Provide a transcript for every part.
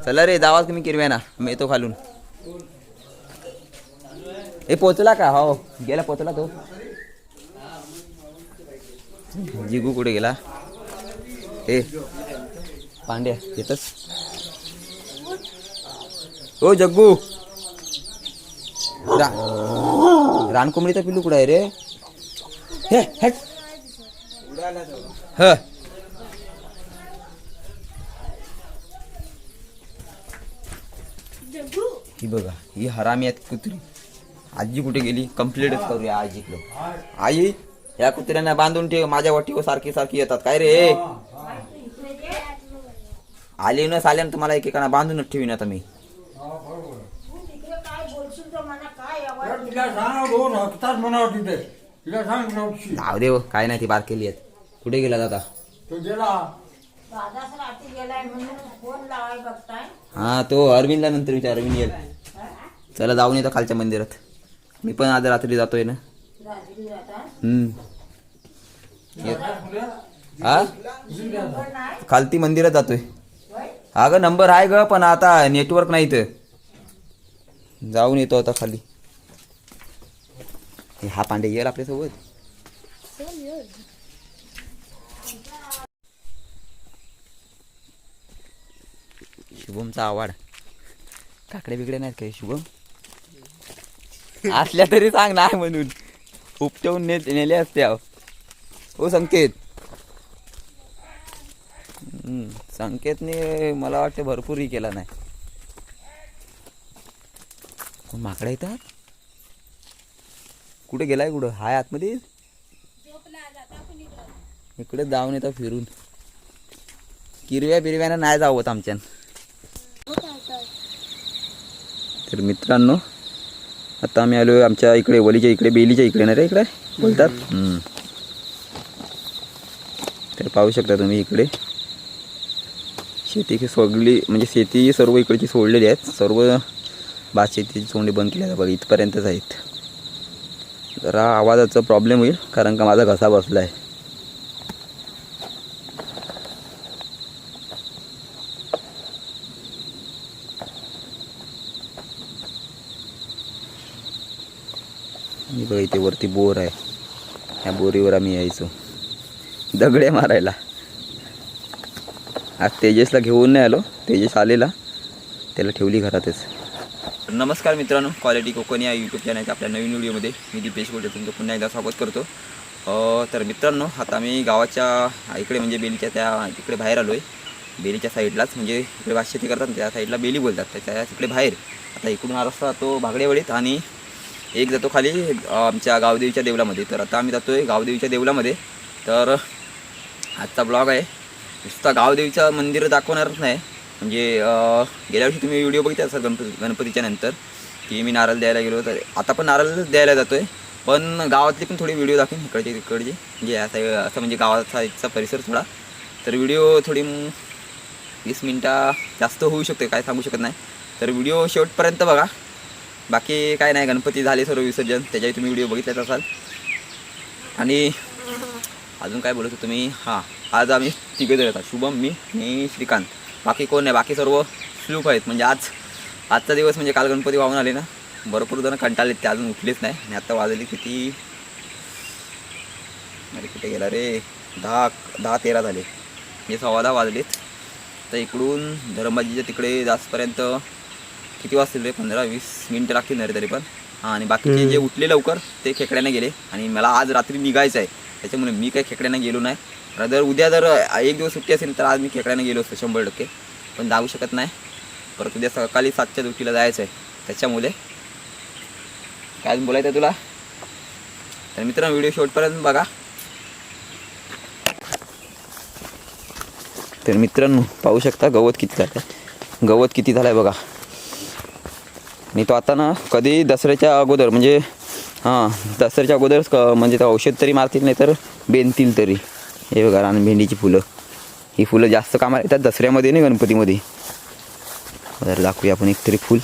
चला रे जावा तुम्ही किरव्या ना मी येतो खालून. ए पोचला का? हो गेला पोचला तो. जिगू कुठे गेला? ए पांड्या येतच. ओ जग्गू रानकोंबडीचा पिल्लू कुठं आहे रे? हे हट ह ही बघा ही हरामी आहेत कुत्री. आजी कुठे गेली? कंप्लीटच करूया आजीकडे. आई या कुत्र्यांना बांधून ठेव. माझ्या वाटीवर सारखी सारखी येतात काय रे? आले न साल्यानं तुम्हाला एकेकाना बांधूनच ठेवीन आता मी. जाऊ दे काय नाही ती बार केली आहेत. कुठे गेला दादा? हा तो अरविंदला नंतर विचार. अरविंद येईल. चला जाऊन येतो खालच्या मंदिरात. मी पण आज रात्री जातोय ना. हा खालती मंदिरात जातोय. हा ग नंबर आहे ग पण आता नेटवर्क नाही तर जाऊन येतो आता खाली. हा पांडे येईल आपल्यासोबत. शुभमचा आवाड. काकडे बिकडे नाहीत काही शुभम? असल्या तरी सांग नाही म्हणून. उपटवून नेले असते. हो संकेत. संकेतने मला वाटतं भरपूर ही केला नाही. कोण माकडा येतात? कुठे गेलाय? कुठं हाय आतमध्ये? इकडे जाऊन येतात फिरून. किरव्या बिरव्यानं नाही जावत आमच्यान. तर मित्रांनो आता आम्ही आलो आमच्या इकडे वलीच्या इकडे बेलीच्या इकडे ना रे इकडे बोलतात. तर पाहू शकता तुम्ही इकडे शेती सगळी म्हणजे शेती सर्व इकडची सोडलेली आहेत. सर्व भात शेतीची सोंडी बंद केली आहे बघा. इथपर्यंतच आहेत. जरा आवाजाचा प्रॉब्लेम होईल कारण का माझा घसा बसला आहे. मी बघा इथे वरती बोर आहे. ह्या बोरीवर आम्ही यायचो दगडे मारायला. आज तेजसला घेऊन नाही आलो. तेजस आलेला त्याला ठेवली घरातच. नमस्कार मित्रांनो, क्वालिटी कोकणी या यूट्यूब चॅनलच्या आपल्या नवीन व्हिडिओमध्ये मी दीपेश गोटे तुमचं पुन्हा एकदा स्वागत करतो. तर मित्रांनो आता मी गावाच्या इकडे म्हणजे बेलीच्या त्या तिकडे बाहेर आलो आहे. बेलीच्या साईडलाच म्हणजे इकडे भात शेती करतात त्या साईडला बेली बोलतात. त्याच्या तिकडे बाहेर आता इकडून हा रस्ता तो भागडेवळीत आणि एक जातो खाली आमच्या गावदेवीच्या देवलामध्ये. तर आता आम्ही जातो आहे गावदेवीच्या देवलामध्ये. तर आजचा ब्लॉग आहे नुसता गावदेवीचं मंदिर दाखवणारच नाही. म्हणजे गेल्या वर्षी तुम्ही व्हिडिओ बघितला असाल गणपतीच्या नंतर की मी नारळ द्यायला गेलो. तर आता पण नारळ द्यायला जातो आहे पण गावातली पण थोडी व्हिडिओ दाखवेन इकडचे तिकडचे म्हणजे असं म्हणजे गावाचा इथचा परिसर थोडा. तर व्हिडिओ थोडी 20 मिनटं जास्त होऊ शकते काय सांगू शकत नाही. तर व्हिडिओ शेवटपर्यंत बघा. बाकी काय नाही गणपती झाले सर्व विसर्जन त्याच्याही तुम्ही व्हिडिओ बघितलाच असाल. आणि अजून काय बोलतो तुम्ही? हां आज आम्ही तिघे जण येतात. शुभम मी श्रीकांत. बाकी कोण नाही. बाकी सर्व स्लूप आहेत. म्हणजे आजचा दिवस म्हणजे काल गणपती वाहून आले ना भरपूर जण कंटाळलेत ते अजून उठलेच नाही. आणि आत्ता वाजले किती? अरे कुठे गेला रे? 10-13 झाले. हे 10:15 वाजलेत. तर इकडून धरमबाजीच्या तिकडे जास्तपर्यंत किती वाजतील रे? 15-20 मिनटं लागतील ना रे तरी पण. हां आणि बाकीचे जे उठले लवकर ते खेकड्याने गेले. आणि मला आज रात्री निघायचं आहे त्याच्यामुळे मी काही खेकड्याने गेलो नाही. जर उद्या जर एक दिवस सुट्टी असेल तर आज मी खेकड्याने गेलो असतो 100%. पण जाऊ शकत नाही. परत उद्या सकाळी 7च्या ड्युटीला जायचं आहे त्याच्यामुळे. काय बोलायचं आहे तुला? तर मित्रांनो व्हिडिओ शेवटपर्यंत बघा. तर मित्रांनो पाहू शकता गवत किती झालं आहे. गवत किती झालं आहे बघा. आणि तो आता ना कधी दसऱ्याच्या अगोदर म्हणजे दसऱ्याच्या अगोदरच म्हणजे तर औषध तरी मारतील नाही तर बेनतील तरी. हे बघा रानभेंडीची फुलं. ही फुलं जास्त कामाला येतात दसऱ्यामध्ये नाही गणपतीमध्ये. जर दाखवूया आपण एक तरी फुल.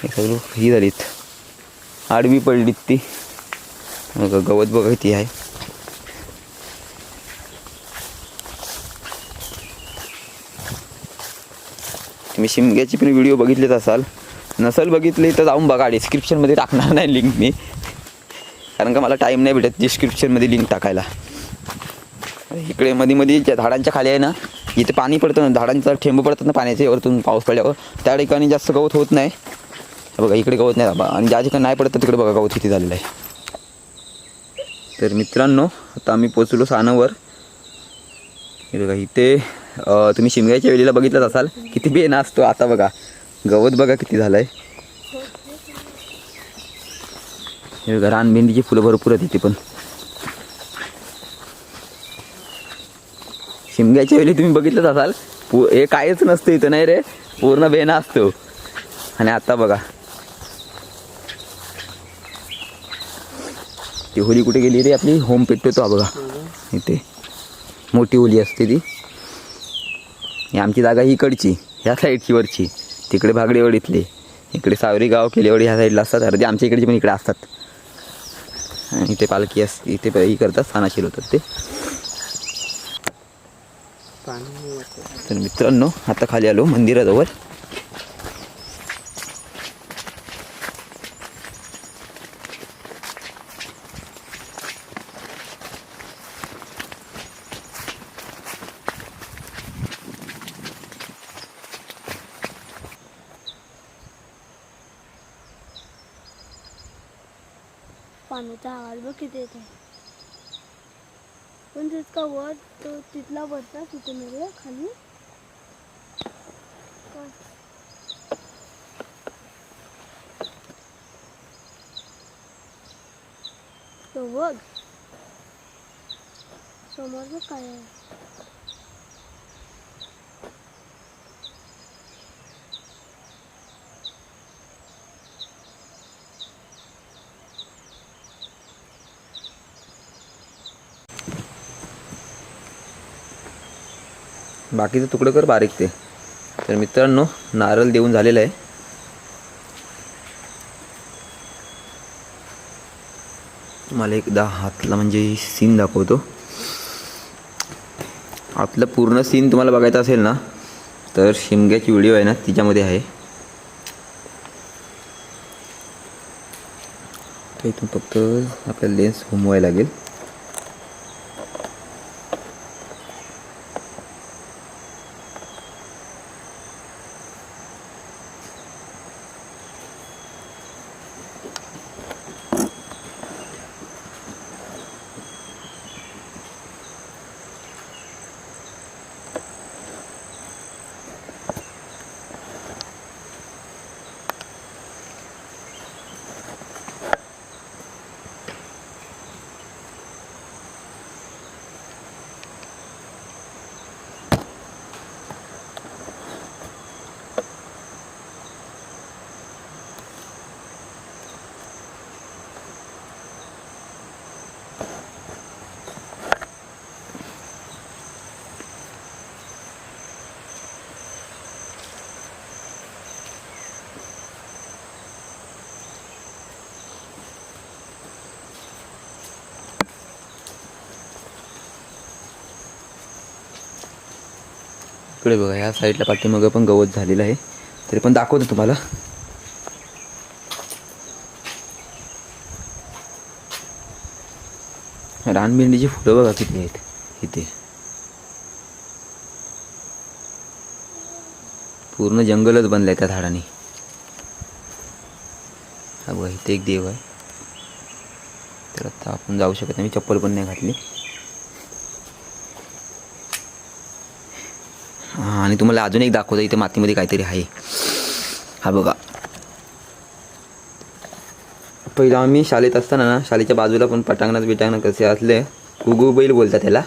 हे सगळं ही झालीत आडवी पडलीत ती. गवत बघा किती आहे. तुम्ही शिमग्याची पण व्हिडिओ बघितलेच असाल, नसल बघितली तर जाऊन बघा, डिस्क्रिप्शनमध्ये टाकणार नाही लिंक मी, कारण का मला टाईम नाही भेटत डिस्क्रिप्शनमध्ये लिंक टाकायला. इकडे मध्ये ज्या झाडांच्या खाली आहे ना, इथे पाणी पडतं ना, झाडांचा ठेंब पडतात ना पाण्याचे वरतून पाऊस पडल्यावर, त्या ठिकाणी जास्त गवत होत नाही. बघा इकडे गवत नाही बाबा, आणि ज्या ठिकाणी नाही पडत तिकडे बघा गवत किती झालेलं आहे. तर मित्रांनो, आता आम्ही पोचलो सानवर. हे बघा इथे तुम्ही शिमग्याच्या वेळेला बघितलंच असाल किती बेना असतो. आता बघा गवत बघा किती झालं आहे. हे बघा रानभेंडीची फुलं भरपूर आहेत इथे पण. शिमग्याच्या वेळी तुम्ही बघितलंच असाल, हे काहीच नसतं इथं, नाही रे, पूर्ण बेना असतो. आणि आता बघा ती होली कुठे गेली रे आपली, होम पेटवतो बघा इथे, मोठी होली असते ती. आमची जागा ही इकडची, ह्या साईडची वरची, तिकडे भागडेवड इथले, इकडे सावरी गाव केलेवड ह्या साईडला असतात. अर्धे आमच्या इकडचे पण इकडे असतात. आणि इथे पालखी असते, इथे ही करतात, सानाशील होतात ते. तर मित्रांनो, आता खाली आलो मंदिराजवळ. पाण्याचा आवाज बघ किती येत आहे. पण तितका वर तो तिथला वरता तिथे मिळेल खाली. तो बघ समोर बघ काय आहे. बाकीचं तुकडं कर बारीक ते. तर मित्रांनो, नारळ देऊन झालेलं आहे. तुम्हाला एकदा हातला म्हणजे सीन दाखवतो. आतलं पूर्ण सीन तुम्हाला बघायचं असेल ना, तर शिमग्याची व्हिडिओ आहे ना तिच्यामध्ये आहे. तर इथून फक्त आपल्याला लेन्स घुमवायला लागेल. इकडे बघा ह्या साईडला पाठीमागं पण गवत झालेलं आहे, तरी पण दाखवतो तुम्हाला. रानभेंडीची फुलं बघा किती आहेत इथे. पूर्ण जंगलच बनलंय त्या झाडाने. हा बघा इथे एक देव आहे. तर आता आपण जाऊ शकत नाही, मी चप्पल पण नाही घातली. हां, आणि तुम्हाला अजून एक दाखवतो, इथे मातीमध्ये काहीतरी आहे. हा बघा, पहिला आम्ही शाळेत असताना ना, शाळेच्या बाजूला पण पटांगणात कसे असले, गुगू बैल बोलतात त्याला.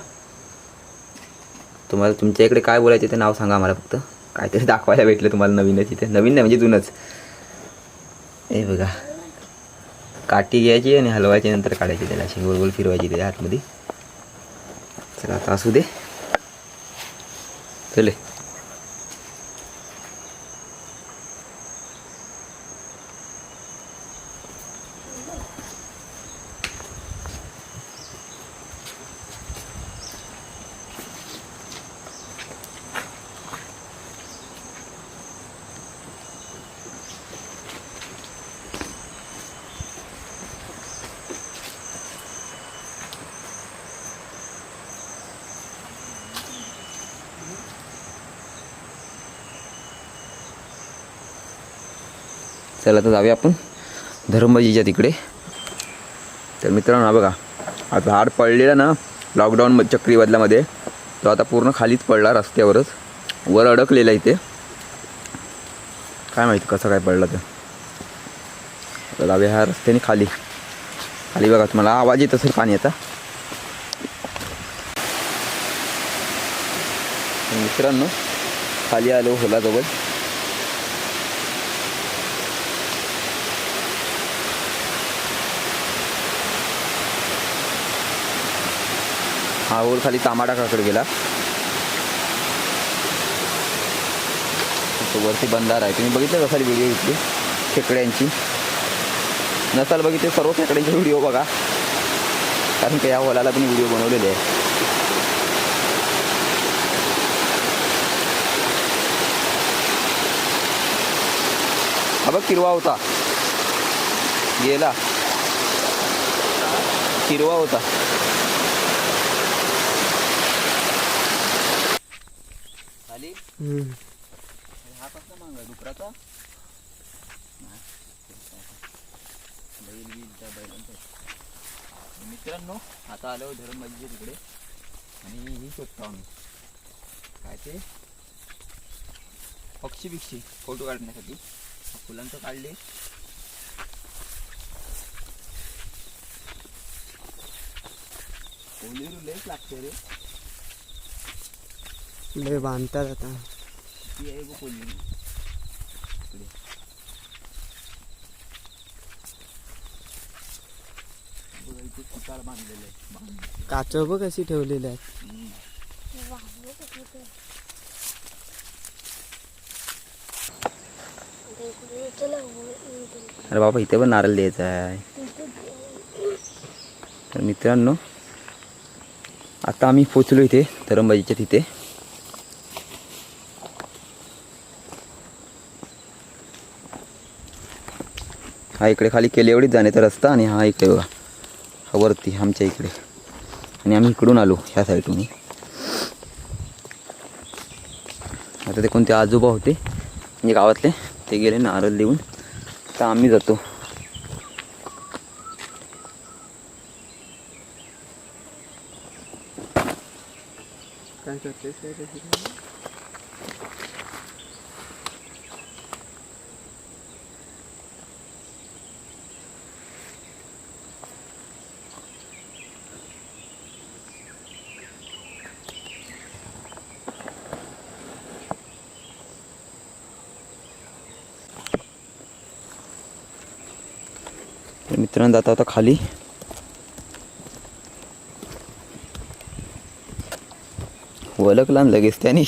तुम्हाला तुमच्या इकडे काय बोलायचं ते नाव सांगा आम्हाला. फक्त काहीतरी दाखवायला भेटलं तुम्हाला नवीनच इथे. नवीन नाही म्हणजे जुनंच. हे बघा, काठी घ्यायची आणि हलवायची, नंतर काढायची, त्याला अशी गोल गोल फिरवायची त्याच्या हातमध्ये. चला आता असू दे, चले. चला तर जाऊया आपण धर्मबाजीच्या तिकडे. तर मित्रांनो हा बघा, हा झाड पडलेला ना लॉकडाऊन चक्रीवादलामध्ये, तो आता पूर्ण खालीच पडला रस्त्यावरच, वर अडकलेला इथे. काय माहिती कसं काय पडलं ते. आता जाऊया ह्या रस्त्याने खाली. खाली बघा, तुम्हाला आवाज येत असेल पाण्याचा. मित्रांनो खाली आलो होलाजवळ. हा होल खाली तामाडाकाकडे गेला. तो वरती बंधारा आहे. तुम्ही बघितलं कसा व्हिडिओ इथली खेकड्यांची? नसाल बघितले सर्व खेकड्यांचे व्हिडिओ बघा, कारण की या होलाला पण व्हिडिओ बनवलेले आहे. हा बघ किरवा होता, गेला. किरवा होता. खाली हा कसला मांग आहे डुकराचा? मित्रांनो आता आलो धरणबाजीच्या तिकडे आणि ही शोधतो आम्ही काय ते पक्षी बिक्षी फोटो काढण्यासाठी. फुलांचं काढले. कोलीरू लेच लागते रे, लय बांधतात आता. ती आहे गो कोलीरू इकडे. बघा इथे सुतार बांधलेलं आहे. काचव बघ कशी ठेवलेली आहेत. वाहनं कसं ते. आता इकडे चला अरे बाबा इथे पण नारळ द्यायचा आहे. तर मित्रांनो आता आम्ही पोचलो इथे धरणबाजीच्या तिथे. हा इकडे खाली केले एवढीच जाण्याचा रस्ता आणि हा इकडे बघा, हा वरती आमच्या इकडे. आणि आम्ही इकडून आलो ह्या साईडून. आता ते कोणते आजोबा होते म्हणजे गावातले, ते गेले नारळ देऊन. तर आम्ही जातो. काय करतेस काय कशी? तर मित्रांनो जाता होता खाली. ओळखला लगेच त्याने.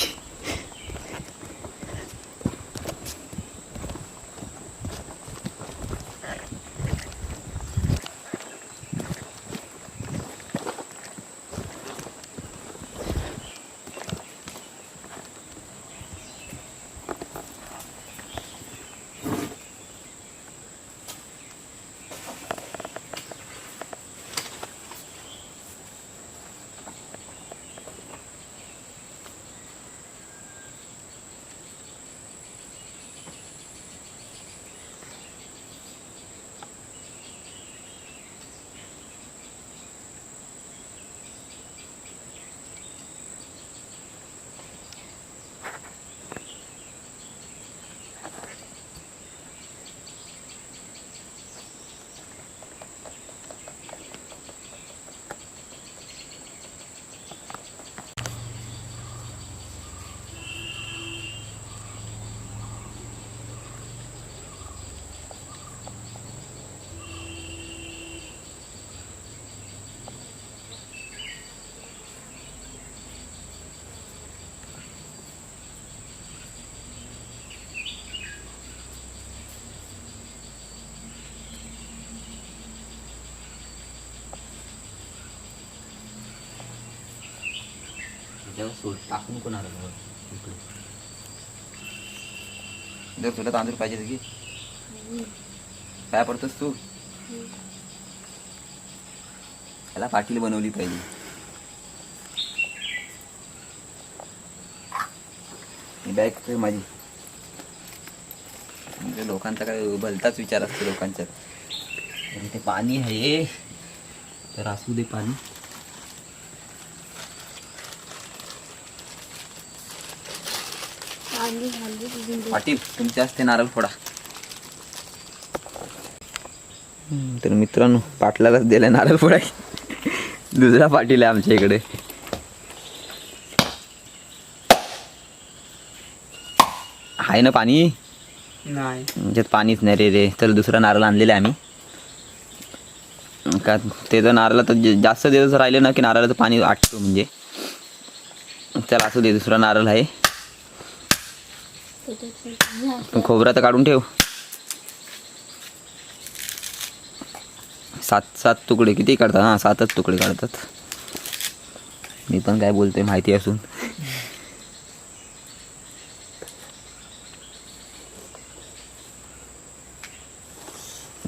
त्याच्यावर सोड टाकून कोण आलं इकडे. जर तुला तांदूळ पाहिजे की काय पडतोस तू? त्याला पाटील बनवली पाहिजे. ही बॅग माझी म्हणजे लोकांचा काय भलताच विचार असतो लोकांचा. इथे पाणी आहे तर असू दे पाणी. वांगी झाली तुझी. पाटील तुमच्या असते नारळ फोडा. तर मित्रांनो पाटलालाच दिलाय नारळ फोडा. दुसरा पाटील आहे आमच्या इकडे. आहे ना पाणी? नाही म्हणजे पाणीच नाही रे. तर दुसरा नारळ आणलेला आहे आम्ही. का ते तर नारळ तर जास्त दिवस राहिले ना की नारळाचं पाणी आटतो म्हणजे. चला असू दे, दुसरा नारळ आहे. पण खोबरा तर काढून ठेव. 7 तुकडे किती काढतात? हां 7च तुकडे काढतात. मी पण काय बोलतोय माहिती असून.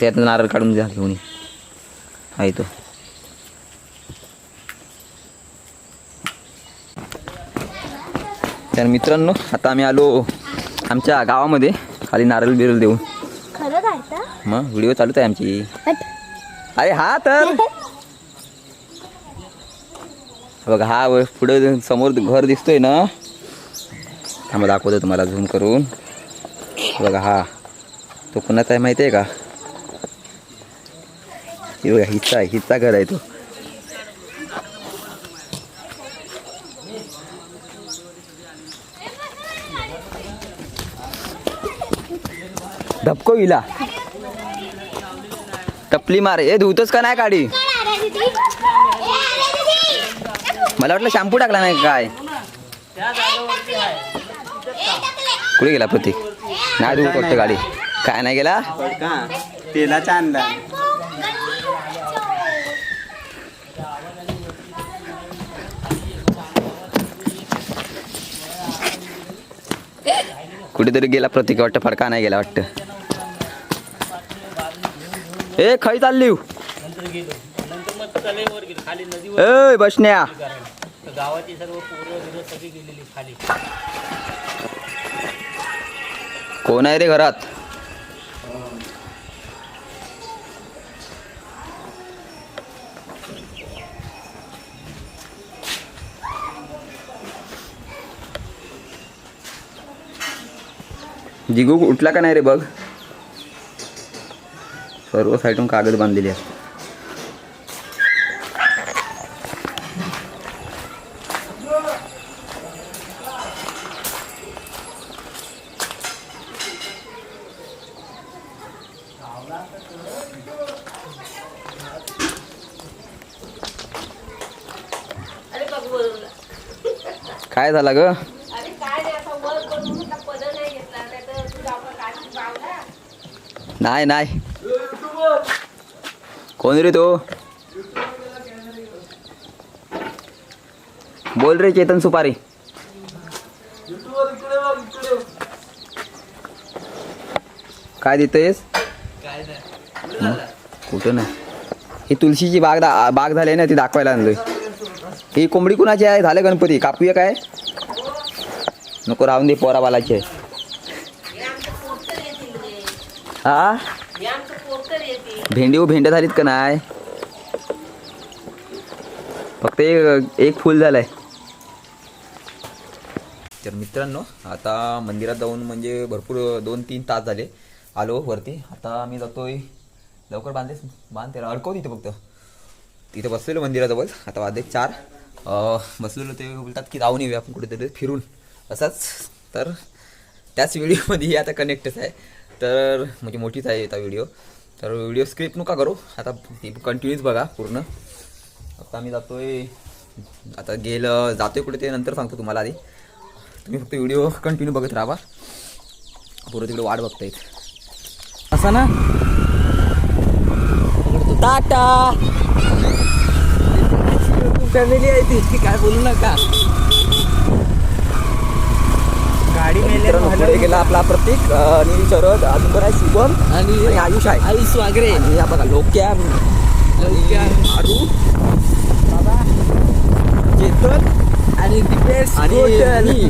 त्यात नारळ काढून जा घेऊन आहे तो. तर मित्रांनो आता आम्ही आलो आमच्या गावामध्ये खाली नारळ बिरळ देऊन. खरं काय तर? मग व्हिडिओ चालूच आहे आमची. हट. अरे हा तर बघा हा पुढे समोर घर दिसतोय ना. थांबा दाखवतो तुम्हाला झूम करून. बघा हा तो कोणाचा आहे माहिती आहे का? हे बघा हिचा घर आहे तो. धपको हिला टपली मार. हे धुतच का नाही गाडी? मला वाटलं शॅम्पू टाकला नाही काय. कुठे गेला प्रतीक? नाही धुवत वाटतं गाडी. काय नाही गेला का तेलाचा आणला. कुठेतरी गेला प्रतीक वाटतं. फडका नाही गेला वाटतं. ए खाई चालली ए बसण्या. गावाची सर्व पोरं सगळी गेलेली खाली. कोण आहे रे घरात? जिगू उठला का नाही रे बघ. सर्व साईडून कागद बांधलेली आहे. काय झालं ग? नाही नाही कोण रे तो? बोल रे चेतन सुपारी. काय देतोयस? कुठं नाही. ही तुळशीची बाग झाली ना ती दाखवायला आणलोय. ही कोंबडी कुणाची आहे? झालं गणपती कापूया काय? नको राहून दे पोराबालाची आहे. हा भेंड्या झालीत का नाही? फक्त एक फुल झालंय. तर मित्रांनो आता मंदिरात जाऊन म्हणजे भरपूर 2-3 तास झाले. आलो वरती. आता आम्ही जातोय. लवकर बांध त्याला अडकव तिथे. फक्त तिथे बसलेलो मंदिराजवळ. आता वाजले 4 बसलेलो. ते बोलतात की जाऊन येऊया आपण कुठेतरी फिरून असाच. तर त्याच व्हिडिओमध्ये आता कनेक्टच आहे. तर म्हणजे मोठीच आहे आता व्हिडिओ. तर व्हिडिओ स्क्रिप्ट नका करू. आता ती कंटिन्यूच बघा पूर्ण. आता आम्ही जातोय. आता जातोय कुठे ते नंतर सांगतो तुम्हाला. आधी तुम्ही फक्त व्हिडिओ कंटिन्यू बघत राहा. पुरं तिकडे वाट बघता येत असं ना. टाटा फॅमिली आहे ती. काय बोलू नका. गाडी पुढे गेला आपला प्रतीक आणि शरद अजून पण आहे शुभम आणि आयुष आहे. आयुष वागरे आणि बघा लोक्या आरू बाबा चेतन आणि दिपेश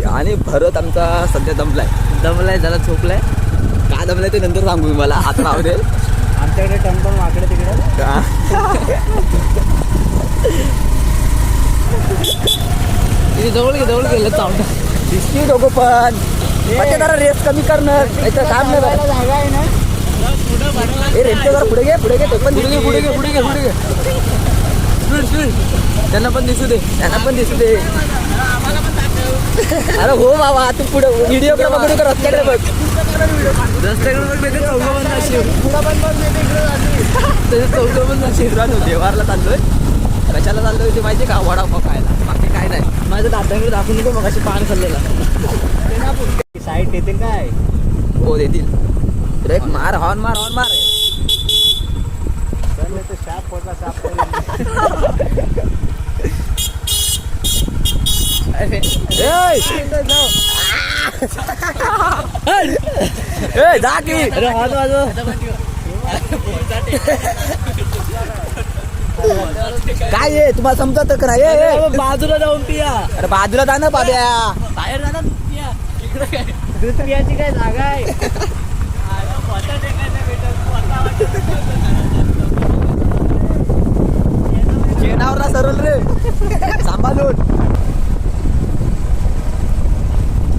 आणि भरत आमचा सध्या दमलाय. झाला झोपलाय. काय दमलं ते नंतर सांगू मला, आता राहू दे. आमच्याकडे टमटम वाकडे तिकडे. जवळ गेलं चावलं. दिसती दोघं पण जरा रेस कमी करणं काम नाही. जागा आहे ना. रेंटच्या जरा पुढे घे ते पण पुढे घे. त्यांना पण दिसू दे. अरे हो बाबा, तू पुढे व्हिडिओ बघू का रस्त्याकडे बघ. देवारला चाललोय. कशाला चाललोय ते माहिती का? वडापाव खायला, बाकी काय नाही. माझ्या दादाकडे दाखवून नको मग अशी पान खाल्लेला. साईड येते काय? हो देतील. ब्रेक मार, हॉर्न मार. साप पोटला साप. जा की. काय आहे तुम्हाला समजत का नाही? बाजूला जाऊन पिया. अरे बाजूला जा ना बाब्या. बाहेर जाणार पिया. इकडे काय दूध पियाची काय जागा आहे? जेनावर ना सरळ रे, सांभाळून.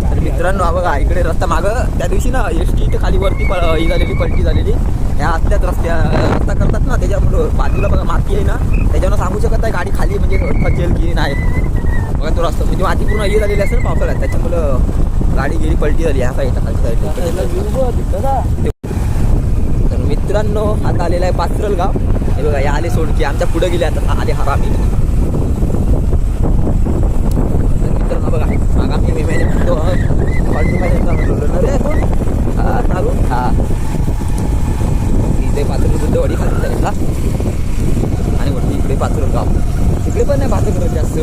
तर मित्रांनो हा बघा, इकडे रस्ता मागं त्या दिवशी ना एसटी इथे खाली वरती पलटी झालेली. ह्या असल्याच रस्ता करतात ना, त्याच्यामुळं बाजूला बघा माती आहे ना, त्याच्यावर सांगू शकत नाही गाडी खाली म्हणजे खचेल की नाही. बघा तो रस्ता म्हणजे माती पूर्ण हे झालेली असेल पावसाळ्यात, त्याच्यामुळं गाडी गेली पलटी झाली ह्या साईडला खालच्या साईडला. तर मित्रांनो आता आलेला आहे पाचरल गाव. हे बघा या आले सोडकी, आमच्या पुढे गेले आता आले हरामी. तर मित्रांनो बघा आगामी मी महिने म्हणतो चालू हा इथे पाचरल बुद्धवाडी खाली साईडला आणि वरती इकडे पाचरल गाव. तिकडे पण नाही पाचरल जास्त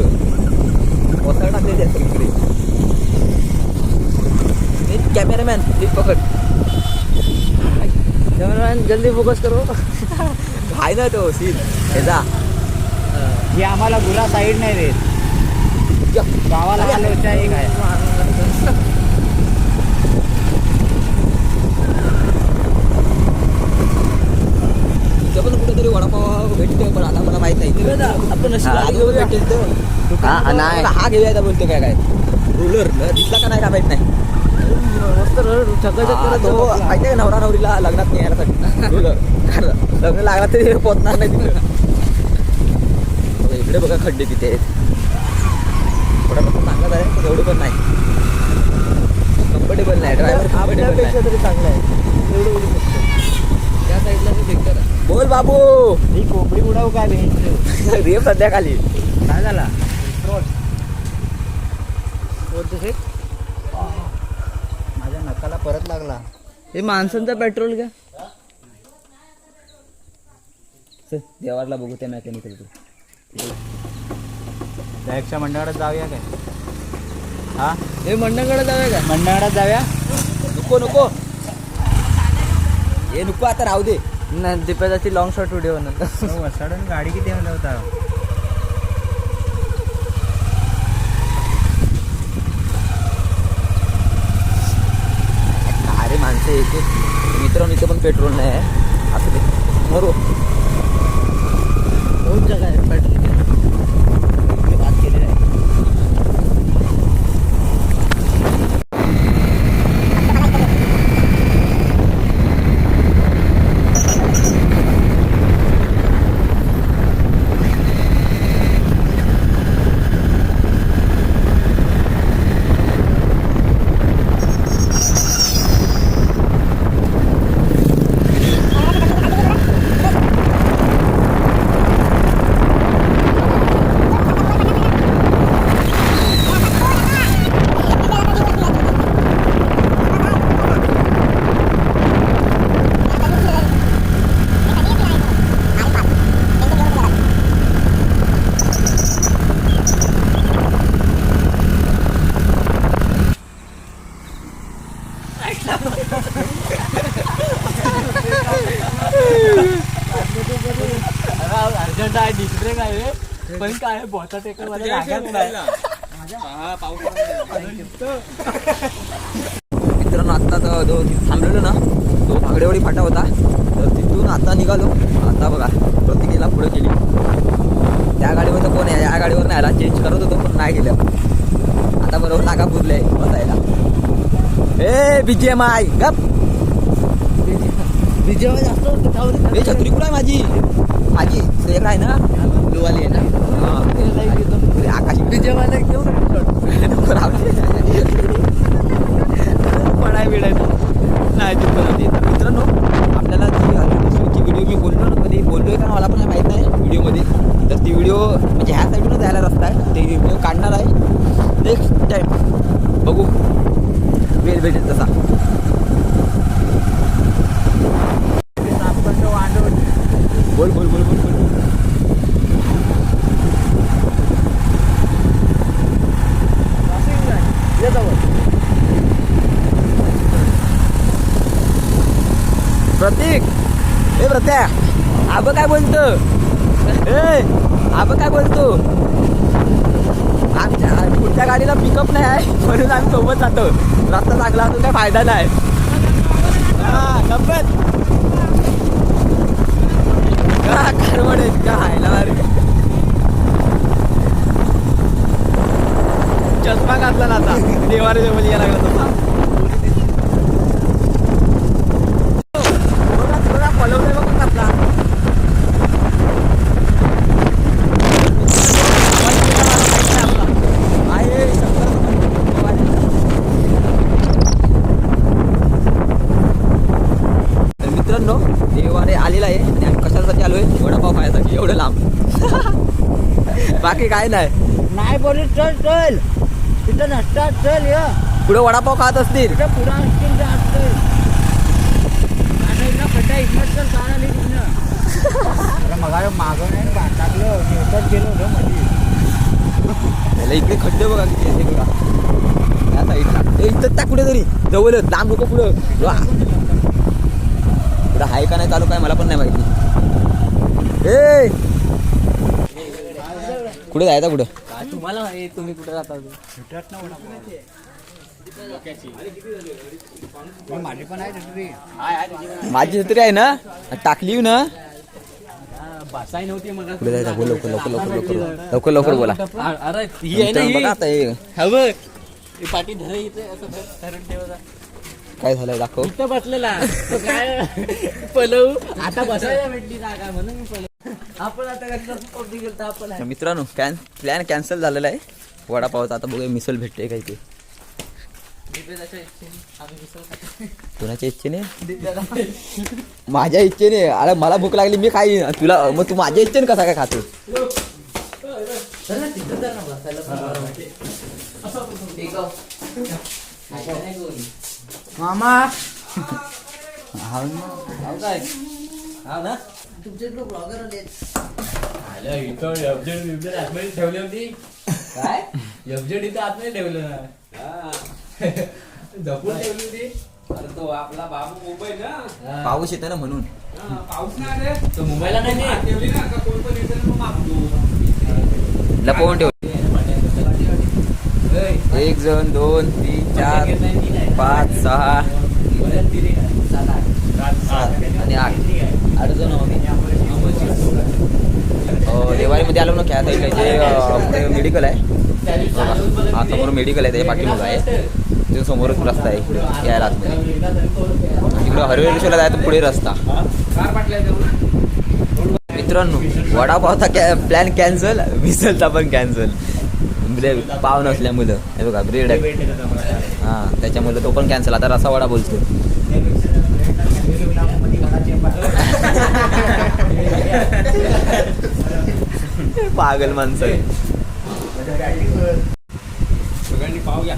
वसाळ टाकलेली आहे इकडे. कॅमेरामॅन प्लीज पकड. कॅमेरामॅन जल्दी फोकस करो. आहे ना तो सीन त्याचा. ही आम्हाला गुरा साईड नाही देत. गावाला आले होत्या एक आहे. तिथं पण कुठेतरी वडापाव भेटतो पण आता मला माहित नाही. आपण आजूबाजू भेटेल तर नाही हा घेऊया बोलतो काय रुलर दिसला का नाही का माहित नाही. तो माहिती आहे नवरा नवरीला लग्नात नाही यायला रुलर लग्न लागला तरी पोचणार नाही तिथं. इकडे बघा खड्डे तिथे आहेत. थोडा पण चांगलाच आहे पण एवढं पण नाही. कम्फर्टेबल नाही ड्रायव्हर आपल्यापेक्षा तरी चांगलं आहे. एवढं त्या साईडला बेकार. बोल बाबू. ही कोंबडी उडाव काय भेट रेप संध्याकाळी काय झाला? माझ्या नकाला परत लागला. हे माणसांचा पेट्रोल घ्या. देवारला बघू त्या मेकॅनिकल डायरेक्टच्या मंडळात जाऊया काय? हा हे मंडळाकडे जाऊया का? मंडळात जाऊया. नको हे नको आता राहू दे. नाही दीपाची लॉंग शॉट व्हिडिओ नंतर. वसाडून गाडी किती हल्ला होता? अरे माणसं येते मित्रांनो इथं पण पेट्रोल नाही आहे. असं ते मरू बहुत जगह आहे पेट्रोल बात केलेली आहे. अर्जंट आहे डिस्प्ले काय पण काय बोटा टेकर मध्ये लागत नाही. मित्रांनो आता रस्ता जो थांबलेलो ना तो भागडेवाडी फाटा होता. तर तिथून आता निघालो. आता बघा प्रतीकेला पुढे केली. त्या गाडीवर तर कोण आहे, या गाडीवर नाही आला. चेंज करत होतो पण नाही गेलं. आता बरोबर नाका पुरले बसायला. ए BGMI गप. विजय जास्त ए छत्री कुठं आहे माझी? माझी सेक आहे ना, दुवाली आहे ना. हा आकाशी विजयवाला घेऊन पडाय बिडायचं नाही तिथपर्यंत. तर मित्रांनो आपल्याला जी व्हिडिओ मी बोललो ना, कधी बोललोय का मला पण माहीत नाही व्हिडिओमध्ये. तर ती व्हिडिओ म्हणजे ह्या साईडूनच जायला रस्ता आहे. ते व्हिडिओ काढणार आहे नेक्स्ट टाईम. बघू वेळ भेटेल तसा. बोल बोल बोल बोल बोल. प्रतीक ए प्रत्या आबा काय बोलतो? ए आबा काय बोलतो? आमच्या पुढच्या गाडीला पिकअप नाही आहे म्हणून आम्ही सोबत जातो. रस्ता चांगला असून काय फायदा नाही. हा गप्पत कारवड आहेत का हायला मारे. चष्मा घातला ना आता देवारे जवळ यायला लागला तसा. फॉलोवर बघून आपला मित्रांनो देवारे आलेला आहे आणि आम्ही कशासाठी आलोय? वडापाव खायसाठी एवढं लांब. बाकी काय नाही बोलू. चल चल तिथं नसतात. चल या पुढे वडापाव खात असतील. तिथं पुरा असतील असतं. खड्डा इथं चल काढाली तिथनं. मग मागं नाही टाकलं दिवसात गेलो होतं मध्ये. इकडे खड्डे बघा किती येते बघा या साईडला. इथं त्या कुठे तरी जवळ लांब लोक पुढं पुढं आहे का नाही चालू काय मला पण नाही माहिती. ए कुठे जायचं कुठं? तुम्हाला तुम्ही कुठे जाता? माझी पण आहे छत्री. माझी छत्री आहे ना, टाकली ना. बसाई नव्हती मग. कुठे जायचं? बोल लवकर लवकर लवकर लवकर लवकर लवकर बोला. अरे ही आहे ना ही. बघा आता हे हा बघ पाठी धर इथे असं धरून ठेवता. काय झालंय दाखव. इथं बसलेला तो काय पलव आता बसायला भेटली जागा म्हणून मी पलव. आपण आता कधी गेलो आपण तर मित्रांनो प्लॅन कॅन्सल झालेला आहे वडापावचा. आता बघूया मिसल भेटते काय ते. कोणाच्या इच्छेने? माझ्या इच्छेने. अरे मला भूक लागली मी खाई तुला, मग तू माझ्या इच्छेने कसा काय खातो? मामा तुमचे ब्लॉगर ठेवली होती काय एफजेड इथं आतमध्ये ठेवलं ना. जपून ठेवली होती. अरे तो आपला बाबू मुंबई ना पाऊस येतो ना म्हणून. पाऊस नाही रे तो मुंबईला नाही ठेवली ना का कोण पण येतं मग मागतो लपवून ठेव. 1 जण 2 3 4 5 6 7 आणि 8 जण आम्ही. देवारीमध्ये आलो ना त्या साईडला जे मेडिकल आहे. हा समोर मेडिकल आहे त्याच्या पाठीमागं आहे. तिथे समोरच रस्ता आहे पुढे यायला आतमध्ये. तिकडे हरवेश्वरला जायचं पुढे रस्ता. मित्रांनो वडापावचा प्लॅन कॅन्सल, मिसलचा पण कॅन्सल. पाव नसल्यामुळं हे बघा ब्रेड आहे हां त्याच्यामुळे तो पण कॅन्सल. आता रसा वडा बोलतो. पागल माणसं. पाव घ्या.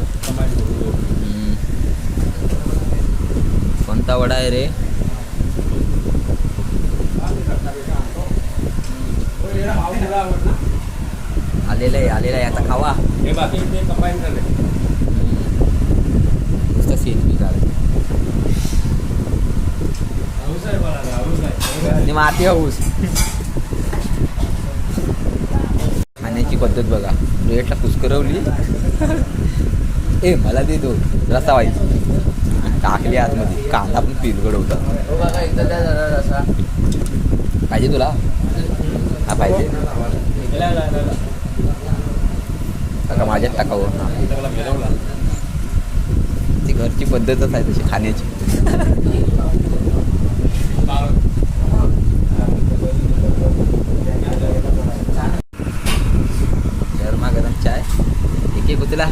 कोणता वडा आहे रे? आलेला आहे आता खावा. हे बाकी ते कंबाईन झाले. नुसतं सेल्फी काढ आणि माती हाऊस. खाण्याची पद्धत बघा. प्लेटला कुस्करवली. ए मला दे तो रस्ता वाईज. टाकली आतमध्ये कांदा पण पिलगड होता. हो बघा एकदा त्या झाला असा पाहिजे तुला हा पाहिजे का माझ्यात टाकावं. ती घरची पद्धतच आहे तशी खाण्याची. गरमागरम चाय एक एक उचला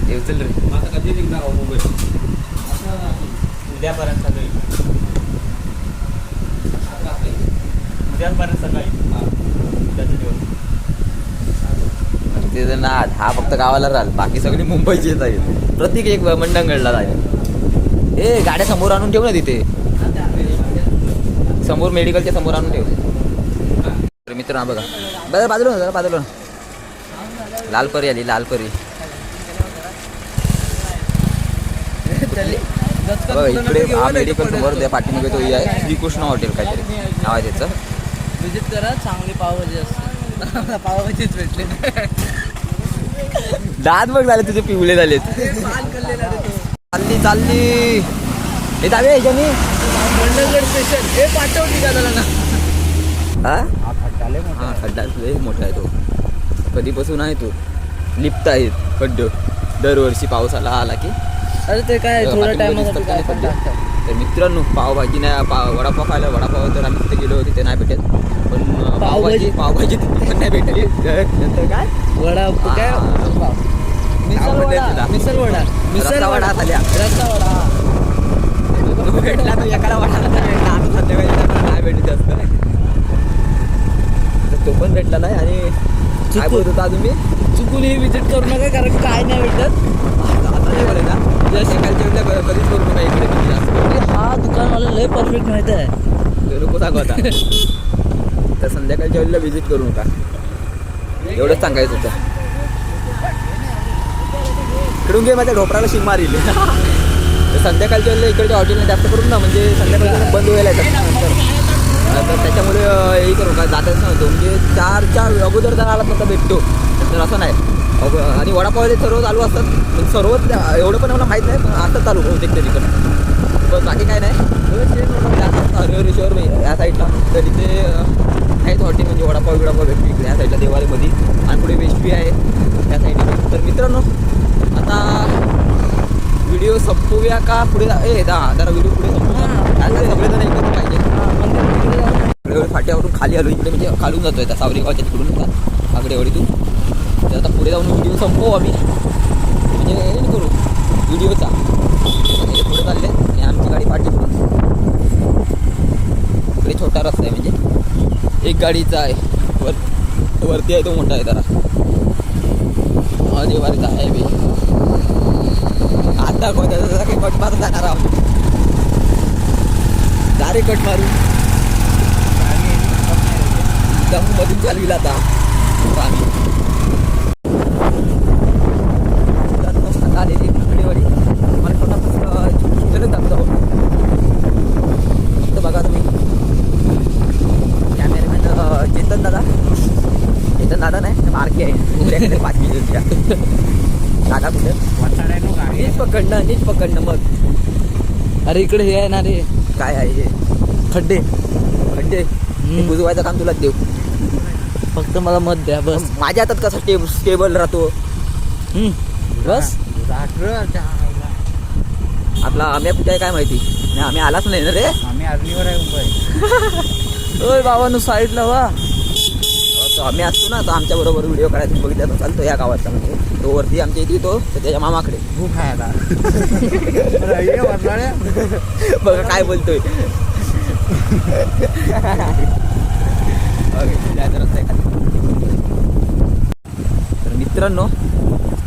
ते उचल रे. कधी निघणार मुंबई उद्यापर्यंत सकाळी उद्यापर्यंत सकाळी उद्याचा दिवस. ते जण हा फक्त गावाला राहिला बाकी सगळी मुंबईची येत आहेत. प्रत्येक एक मंडंगडला राहील. ए गाड्या समोर आणून ठेव ना तिथे समोर मेडिकलच्या समोर आणून ठेव. तर मित्र बघा बघा बाजूला बाजूला लालपरी आली लालपरी. बघा इकडे हा मेडिकल समोर त्या पाठीमागे तो आहे श्रीकृष्ण हॉटेल काहीतरी नाव आहे त्याचं. विजिट करा चांगली पावभाजी असते. पावभाजीच भेटले. दात बघ झाले तुझे पिवळे झालेत. चालली हे जावे याच्यानी मंडलगड स्टेशन हे पाठवली का त्याला ना. हा खड्डा लय मोठा आहे तो. कधीपासून आहे तो लिफ्ट आहेत खड्ड दरवर्षी पावसाला आला की. अरे ते काय थोडा टाइम. तर मित्रांनो पावभाजी नाही वडापाव खायला वडापाव तर आम्ही तिथे गेलो तिथे नाही भेटत पण पावभाजी तिथे पण नाही भेटली. नंतर काय वडा काय मिसळ वडा रस्सा वडा झाल्या रस्सा वडा भेटला तो एकाला वाटायला भेटला. आता संध्याकाळी नाही भेटत जास्त तो पण भेटला नाही. आणि काय बोलत होता तुम्ही चुकून ही विजिट करू नका कारण काय नाही भेटत. आता नाही बरं ना सकाळच्या कधीच करू नका इकडे किती जास्त. हा दुकान मला लय परफेक्ट माहिती आहे. नको सांगू आता. तर संध्याकाळच्या वेळेला व्हिजिट करू नका एवढंच सांगायचं होतं. इकडून घे माझ्या ढोपराला शिंग मारील. तर संध्याकाळच्या वेळेला इकडच्या हॉटेलने जास्त करून ना म्हणजे संध्याकाळच्या बंद व्हायला येतात नंतर. तर त्याच्यामुळे हे करू का जातच नव्हतो म्हणजे 4च्या अगोदर जर आलात नंतर भेटतो तर असं नाही. आणि वडापाव सर्व चालू असतात पण सर्वच एवढं पण मला माहीत नाही पण आता चालू बहुतेक तरी पण बाकी काय नाही. हरिहरेश्वर या साईडला तर इथे आहेत हॉटेल म्हणजे वडापाव भेटतो इकडे या साईडला देवारीमध्ये आणि पुढे वेशवी आहे त्या साईडला. तर मित्रांनो आता व्हिडिओ संपवूया का पुढे जरा व्हिडिओ पुढे संपवूया सगळेजण एकत्र पाहिजे. फाट्यावरून खाली आलो इकडे म्हणजे खालून जातोय त्या सावरीगावच्या तिकडून आगडेवाडीतून. तर आता पुढे जाऊन व्हिडिओ संपवू आम्ही म्हणजे हे करू व्हिडिओचा. पुढे चालले आणि आमची गाडी पाठीकडून इकडे छोटा रस्ता आहे म्हणजे एक गाडीचा आहे वरती आहे तो मोठा आहे जरा देवारीचा आहे बी. आता कोणत्या काही कट मारून जाणार आहोत. दारे कट मारू मधून चालविला आता आम्ही आलेली आगडेवाडी. मला छोटा दाखवतो फक्त बघा तुम्ही कॅमेरामॅन चेतन दादा नाही मार्की आहे 5 मिनिटच्या दादा कुठे नीट पकडणं मग. अरे इकडे हे आहे ना रे काय आहे हे खड्डे हे बुजवायचं काम तुला देऊ. फक्त मला मत द्या बस. माझ्या हातात कसा स्टेबल राहतो बस. आपला आम्ही कुठे काय माहिती नाही. आम्ही आलाच नाही ना रे. आम्ही आर्मीवर आहे मुंबई. ओय बाबांनो साईडला वा. आम्ही असतो ना तर आमच्या बरोबर व्हिडिओ करायचा बघितला चालतो या गावाचा म्हणजे तो वरती आमच्या इथे येतो तर त्याच्या मामाकडे भूक आहे आता. बघा काय बोलतोय. तर मित्रांनो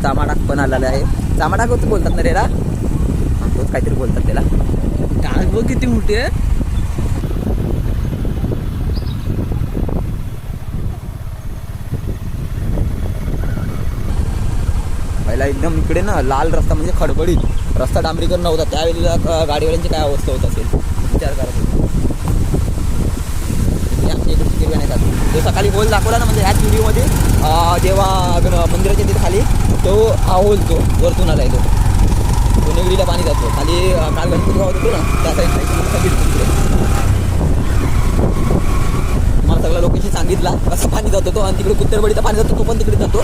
चामाडाक पण आलेला आहे. चामाडाक होतं बोलतात ना रे रा तोच काहीतरी बोलतात त्याला. काय बघ किती मोठी आहे. पहिला एकदम इकडे ना लाल रस्ता म्हणजे खडबडीत रस्ता डांबरीकर नव्हता त्यावेळेला गाडीवाल्यांची काय अवस्था होत असेल विचार करा. आमच्या इकडे तिकीट नाही जात. तो सकाळी होल दाखवला ना म्हणजे ह्याच व्हिडिओमध्ये जेव्हा मंदिराच्या तिथे खाली तो हा होल तो वरतून आलाय तो सोनेगिरीला पाणी जातो खाली काल गणपती गावात होतो ना त्या साईडला मला सगळं लोकेशन सांगितला कसं पाणी जातो तो आणि तिकडे कुत्तरबडीचा पाणी जातो तो पण तिकडे जातो.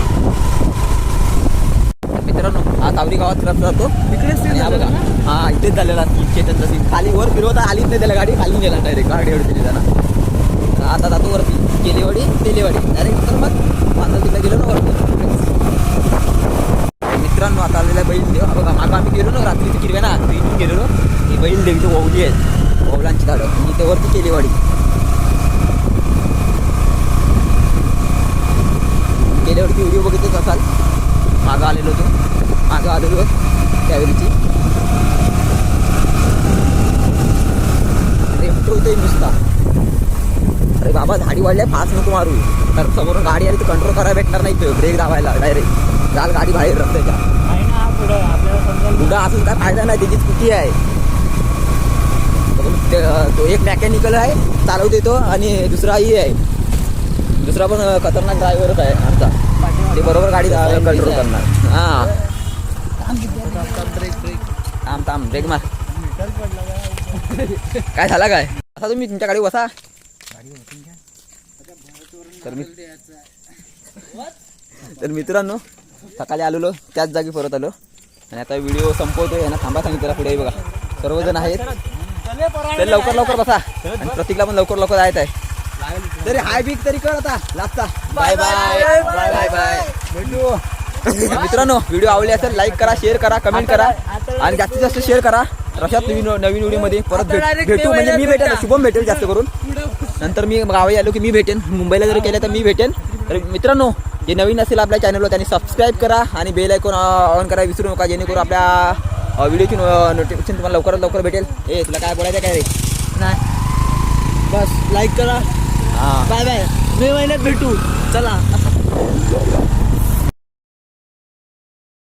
मित्रांनो हा तावरी गावात रस्ता जातो तिकडेच बघा हा इथेच झालेला चेतनचा सीन खाली वर फिरवता आलीच नाही त्याला गाडी खाली गेला डायरेक्ट गाडी अडचणी जाणार आता जातो वरती केलेवाडी तेलेवाडी डायरेक्ट तर मग माझं तिकडे गेलो ना वरती. मित्रांनो आता आलेला बैल देव हा बघा मागं आम्ही गेलो ना रात्री किरव्या ना इथून गेलेलो ही बैल देवीची ओवली आहेत ओवलांची झाडं आणि ते वरती केलेवाडी केलेवाडीची व्हिडिओ बघितलेच असाल मागं आलेलो तो मागं आलेलो त्यावेळीची होतोय नुसता अरे बाबा झाडी वाढल्या फास्ट नको मारू तर समोरून गाडी आली तर कंट्रोल करायला भेटणार नाही तो ब्रेक दाबायला डायरेक्ट जाल गाडी बाहेर रस्त्याच्या आहे ना पुढं आपल्याला समजा पुढं असून काय फायदा नाही त्याची स्कूटी आहे तो एक मेकॅनिकल आहे चालवते तो आणि दुसराही आहे दुसरा पण खतरनाक ड्रायव्हरच आहे आमचा ते बरोबर गाडी कंट्रोल करणार हां थांब थांब ब्रेक मार काय झाला काय असा तुम्ही तुमच्या गाडी बसा तर मित्रांनो सकाळी आलेलो त्याच जागी परत आलो आणि आता व्हिडिओ संपवतोय ना थांबा सांगितलं पुढे बघा सर्वजण आहेत तर लवकर लवकर बसा आणि प्रतीकला पण लवकर लवकर जायचं आहे तरी हाय बिग तरी कर आता लागता bye bye bye bye bye भेटू मित्रांनो व्हिडिओ आवडले असेल लाईक करा शेअर करा कमेंट करा आणि जास्तीत जास्त शेअर करा अशाच नवीन व्हिडिओमध्ये परत भेटू म्हणजे मी भेटेन शुभम भेटेल जास्त करून नंतर मी गावी आलो की मी भेटेन मुंबईला जर केलं तर मी भेटेन तर मित्रांनो जे नवीन असेल आपल्या चॅनलवर त्यांनी सबस्क्राईब करा आणि बेल आयकॉन ऑन करायला विसरू नका जेणेकरून आपल्या व्हिडिओची नोटिफिकेशन तुम्हाला लवकरात लवकर भेटेल. ए तुला काय बोलायचं काय रे नाही बस लाईक करा हां बाय बाय मे महिन्यात भेटू चला